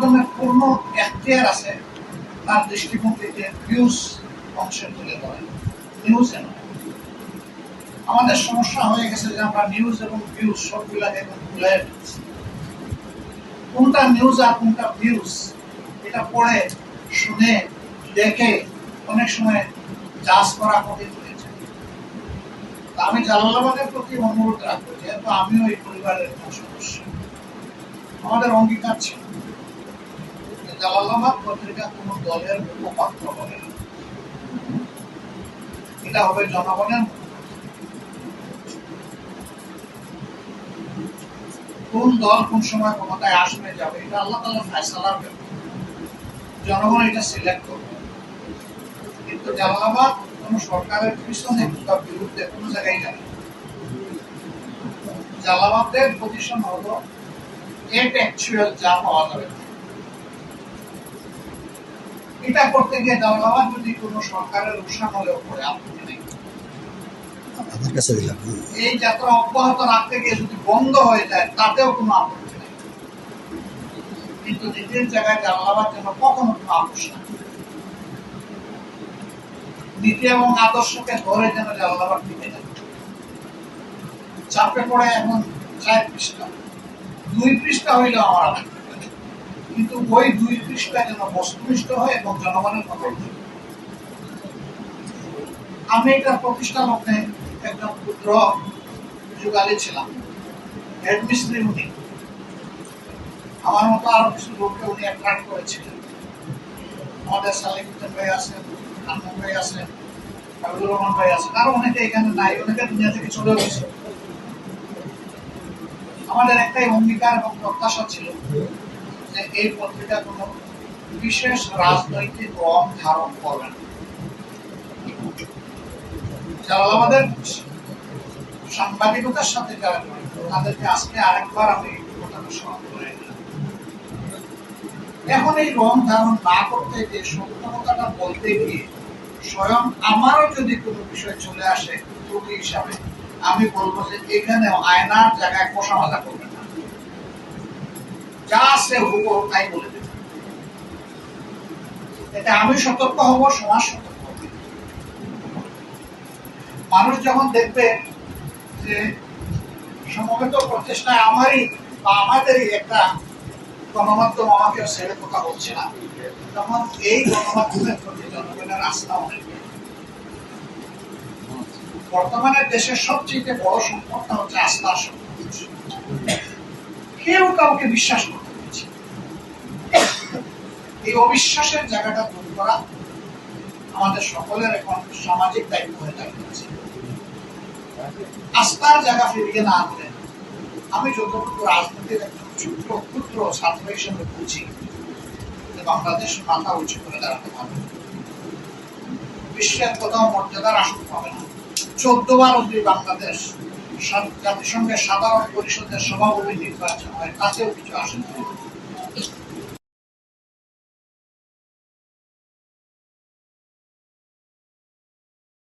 গণমাধ্যমের পূর্ণ এখতিয়ার আছে তার দৃষ্টিভঙ্গিতে নিউজ অংশে তুলে ধরে, নিউজে নয়। আমাদের সমস্যা হয়ে গেছে যে আমরা নিউজ এবং ভিউজ সবগুলাকে এখন ভুলে ফেলছি। কোনটা নিউজ আর কোনটা ভিউজ এটা পড়ে শুনে দেখে অনেক সময় জাজ করা কঠিন হয়েছে। আমি জালালাবাদের প্রতি অনুরোধ রাখবো, যেহেতু আমিও এই পরিবারের একজন সদস্য, আমাদের অঙ্গীকার ছিল জালালাবাদ পত্রিকা কোন দলের মুখপাত্র হবে না, এটা হবে জনগণের। কোন দল কোন সময় ক্ষমতায় আসবে যাবে এটা আল্লাহ তাআলা ফয়সালার ব্যাপার, জনগণ এটা সিলেক্ট করবে। কিন্তু জালালাবাদ কোন সরকারের পিছনে কিংবা বিরুদ্ধে কোন জায়গায় যাবে। জালালাবাদের পজিশন হলো এট অ্যাকচুয়াল যা পাওয়া যাবে এটা করতে গিয়ে জালালাবাদ যদি কোন সরকারের উৎসাহ হলেও পড়ে আপত্তি নেই। এই যাত্রা অব্যাহত রাখতে গিয়ে যদি বন্ধ হয়ে যায় তাতেও কোনো আপত্তি নেই, কিন্তু নিজের জায়গায় জালালাবাদ যেন কখনো কোনো আপোষ না। নীতি এবং আদর্শকে ধরে যেন জালালাবাদ টিকে যায়। চাপে পড়ে এখন 4 পৃষ্ঠা 2 পৃষ্ঠা হইলেও আমার আপত্তি নেই, কিন্তু ওই 2 পৃষ্ঠা যেন বস্তুনিষ্ঠ হয় এবং জনগণের কথা বলে। আমি এটা প্রতিষ্ঠা লগ্নে একজন ক্ষুদ্র যুগালী ছিলাম, হেডমিস্ত্রি উনি, আমার মতো আরো কিছু লোককে উনি অ্যাট্রাক্ট করেছিলেন। আমাদের সালেকুদ্দিন ভাই আছেন, আনন্দ ভাই আছেন, আব্দুর রহমান ভাই আছেন, আরো অনেকে এখানে নাই, অনেকে দুনিয়া থেকে চলে গেছে। আমাদের একটাই অঙ্গীকার এবং প্রত্যাশা ছিল যে এই পত্রিকা কোনো বিশেষ রাজনৈতিক রং ধারণ করবে না। জালালাবাদের সাংবাদিকতার সাথে যারা জড়িত তাদেরকে আজকে আরেকবার আমি কথাটা স্মরণ করে দিলাম। এখন এই রং ধারণ না করতে গিয়ে সত্য কথাটা বলতে গিয়ে স্বয়ং আমারও যদি কোনো বিষয় চলে আসে ত্রুটি হিসাবে, আমি বলবো যে এখানেও আয়নার জায়গায় কষা মাজা করবে না, যা আছে হুবহু তাই বলে দেবে। এটা আমি সতর্ক হব, সমাজ সতর্ক হবে। মানুষ যখন দেখবে যে সমবেত প্রচেষ্টায় আমারই বা আমাদেরই একটা গণমাধ্যম আমাকে ছেড়ে কথা হচ্ছে না, তখন এই গণমাধ্যমের প্রতি জনগণের আস্থা অনেক। বর্তমানে দেশের সবচেয়ে বড় সম্পদটা হচ্ছে আস্থার সম্পদ। কেউ কাউকে বিশ্বাস করতে পারছে, এই অবিশ্বাসের জায়গাটা দূর করা আমাদের সকলের এখন সামাজিক দায়িত্ব হয়ে দাঁড়িয়েছে। আস্থার জায়গা ফিরিয়ে না আনলে আমি যতটুকু রাজনীতির একজন ছোট্ট ক্ষুদ্র ছাত্র হিসেবে বুঝি যে বাংলাদেশ মাথা উঁচু করে দাঁড়াতে পারবে, বিশ্বের কোথাও মর্যাদার আসন পাবে না। 14 বার অব্দি বাংলাদেশ জাতিসংঘের সাধারণ পরিষদের সভাপতি নির্বাচন হয়, তাতেও কিছু আসে না।